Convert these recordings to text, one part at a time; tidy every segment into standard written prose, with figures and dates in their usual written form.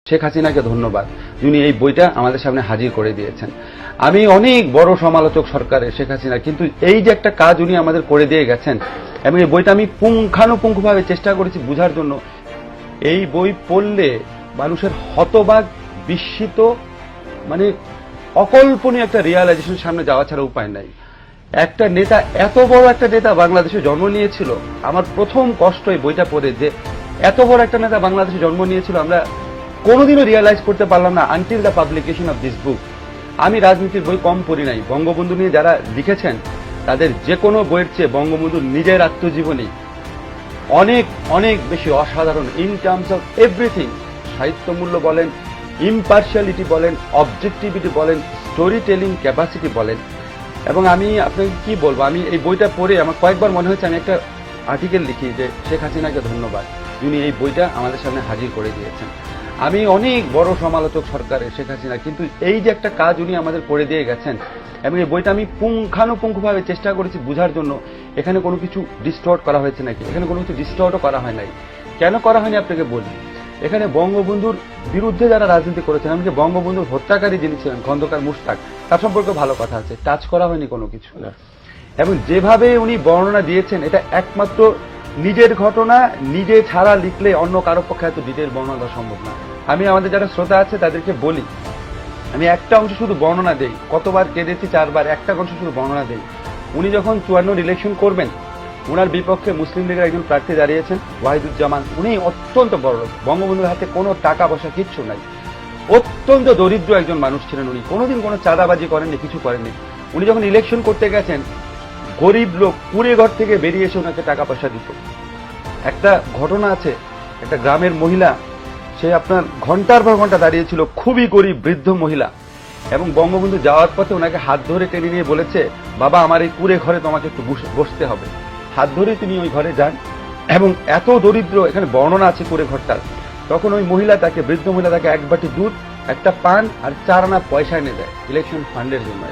শেখ হাসিনাকে ধন্যবাদ, যিনি এই বইটা আমাদের সামনে হাজির করে দিয়েছেন। আমি অনেক বড় সমালোচক সরকারের শেখ হাসিনা, কিন্তু এই যে একটা কাজ উনি আমাদের করে দিয়ে গেছেন এবং এই বইটা আমি পুঙ্খানুপুঙ্খভাবে চেষ্টা করেছি বুঝার জন্য। এই বই পড়লে মানুষের হতবাক, বিস্মিত, মানে অকল্পনীয় একটা রিয়ালাইজেশন সামনে যাওয়া ছাড়া উপায় নাই। একটা নেতা, এত বড় একটা নেতা বাংলাদেশে জন্ম নিয়েছিল। আমার প্রথম কষ্ট এই বইটা পড়ে যে এত বড় একটা নেতা বাংলাদেশে জন্ম নিয়েছিল, আমরা কোনোদিনও রিয়ালাইজ করতে পারলাম না until the publication of this book. আমি রাজনীতির বই কম পড়ি নাই, বঙ্গবন্ধু নিয়ে যারা লিখেছেন তাদের যে কোনো বইয়ের চেয়ে বঙ্গবন্ধুর নিজের আত্মজীবনী অনেক অনেক বেশি অসাধারণ ইন টার্মস অফ এভরিথিং। সাহিত্যমূল্য বলেন, ইম্পার্শিয়ালিটি বলেন, অবজেক্টিভিটি বলেন, স্টোরি টেলিং ক্যাপাসিটি বলেন। এবং আমি আপনাকে কি বলবো, আমি এই বইটা পড়ে আমার কয়েকবার মনে হয়েছে আমি একটা আর্টিকেল লিখি যে শেখ হাসিনাকে ধন্যবাদ, যিনি এই বইটা আমাদের সামনে হাজির করে দিয়েছেন। আমি অনেক বড় সমালোচক সরকারের শেখ হাসিনা, কিন্তু এই যে একটা কাজ উনি আমাদের করে দিয়ে গেছেন এবং এই বইটা আমি পুঙ্খানুপুঙ্খভাবে চেষ্টা করেছি বুঝার জন্য। এখানে কোনো কিছু ডিস্টর্ট করা হয়েছে নাকি, এখানে কোনো কিছু ডিস্টর্টও করা হয় নাই। কেন করা হয়নি আপনাকে বলি। এখানে বঙ্গবন্ধুর বিরুদ্ধে যারা রাজনীতি করেছেন, এমনকি বঙ্গবন্ধুর হত্যাকারী যিনি ছিলেন খন্দকার মুশতাক, তার সম্পর্কে ভালো কথা আছে, টাচ করা হয়নি কোনো কিছু। এবং যেভাবে উনি বর্ণনা দিয়েছেন, এটা একমাত্র নিজের ঘটনা, নিজে ছাড়া লিখলে অন্য কারো পক্ষে এত ডিটেল বর্ণনা দেওয়া সম্ভব না। আমি আমাদের যারা শ্রোতা আছে তাদেরকে বলি, আমি একটা অংশ শুধু বর্ণনা দেই, কতবার কেঁদেছি 4 বার, একটা অংশ শুধু বর্ণনা দেই। উনি যখন 54 ইলেকশন করবেন, ওনার বিপক্ষে মুসলিম লীগের একজন প্রার্থী দাঁড়িয়েছেন ওয়াহিদুজ্জামান। উনি অত্যন্ত বড় লোক, বঙ্গবন্ধুর হাতে কোনো টাকা পয়সা কিচ্ছু নাই, অত্যন্ত দরিদ্র একজন মানুষ ছিলেন। উনি কোনোদিন কোনো চাঁদাবাজি করেননি, কিছু করেননি। উনি যখন ইলেকশন করতে গেছেন, গরিব লোক কুড়ে ঘর থেকে বেরিয়ে এসে ওনাকে টাকা পয়সা দিত। একটা ঘটনা আছে, একটা গ্রামের মহিলা, সে আপনার ঘন্টার পর ঘন্টা দাঁড়িয়েছিল, খুবই গরিব বৃদ্ধ মহিলা, এবং বঙ্গবন্ধু যাওয়ার পথে ওনাকে হাত ধরে টেনে নিয়ে বলেছে, বাবা আমার এই কুড়ে ঘরে তোমাকে একটু বসতে হবে। হাত ধরে তিনি ওই ঘরে যান এবং এত দরিদ্র, এখানে বর্ণনা আছে কুড়ে ঘরটার। তখন ওই মহিলা তাকে, বৃদ্ধ মহিলা তাকে 1 বাটি দুধ, একটা পান আর 4 আনা পয়সা এনে দেয় ইলেকশন ফান্ডের জন্য।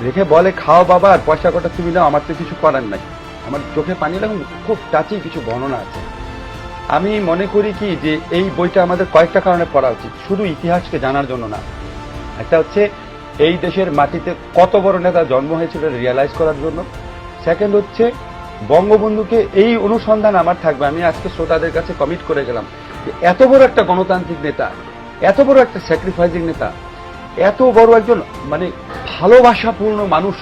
রেখে বলে, খাও বাবা, আর পয়সা কটা তুমি নাও, আমার তো কিছু করার নাই। আমার চোখে পানি এরকম খুব টাচি কিছু বর্ণনা আছে। আমি মনে করি কি যে এই বইটা আমাদের কয়েকটা কারণে পড়া উচিত, শুধু ইতিহাসকে জানার জন্য না। একটা হচ্ছে এই দেশের মাটিতে কত বড় নেতা জন্ম হয়েছিল রিয়ালাইজ করার জন্য। সেকেন্ড হচ্ছে বঙ্গবন্ধুকে, এই অনুসন্ধান আমার থাকবে। আমি আজকে শ্রোতাদের কাছে কমিট করে গেলাম যে এত বড় একটা গণতান্ত্রিক নেতা, এত বড় একটা স্যাক্রিফাইসিং নেতা, এত বড় একজন মানে ভালোবাসাপূর্ণ মানুষ,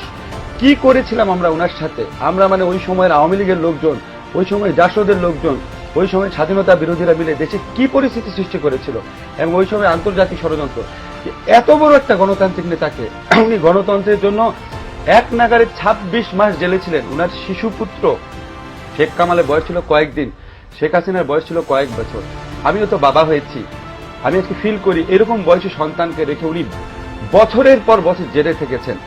কি করেছিলাম আমরা ওনার সাথে। আমরা মানে ওই সময়ের আওয়ামী লীগের লোকজন, ওই সময় জাসদের লোকজন, ওই সময় স্বাধীনতা বিরোধীরা মিলে দেশে কি পরিস্থিতি সৃষ্টি করেছিল, এবং ওই সময় আন্তর্জাতিক ষড়যন্ত্র। এত বড় একটা গণতান্ত্রিক নেতাকে উনি গণতন্ত্রের জন্য এক নাগারে 26 মাস জেলে ছিলেন। উনার শিশুপুত্র শেখ কামালের বয়স ছিল কয়েকদিন, শেখ হাসিনার বয়স ছিল কয়েক বছর। আমিও তো বাবা হয়েছি, আমি আজকে ফিল করি এরকম বয়সী সন্তানকে রেখে উনি বছরের পর বছর জেলে থেকেছেন।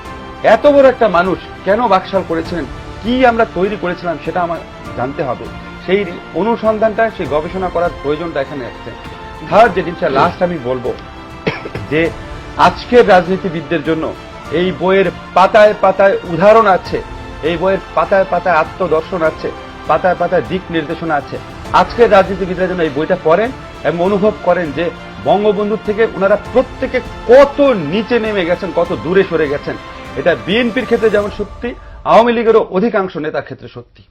এত বড় একটা মানুষ কেন বাকশাল করেছিলেন, কি আমরা তৈরি করেছিলাম, সেটা আমার জানতে হবে। সেই অনুসন্ধানটা, সেই গবেষণা করার প্রয়োজনটা এখানে আছে। থার্ড যে জিনিসটা লাস্ট আমি বলবো, যে আজকের রাজনীতিবিদদের জন্য এই বইয়ের পাতায় পাতায় উদাহরণ আছে, এই বইয়ের পাতায় পাতায় আত্মদর্শন আছে, পাতায় পাতায় দিক নির্দেশনা আছে। আজকের রাজনীতিবিদদের জন্য এই বইটা পড়েন এবং অনুভব করেন যে বঙ্গবন্ধুর থেকে ওনারা প্রত্যেকে কত নিচে নেমে গেছেন, কত দূরে সরে গেছেন। এটা বিএনপির ক্ষেত্রে যেমন সত্যি, আওয়ামী লীগেরও অধিকাংশ নেতার ক্ষেত্রে সত্যি।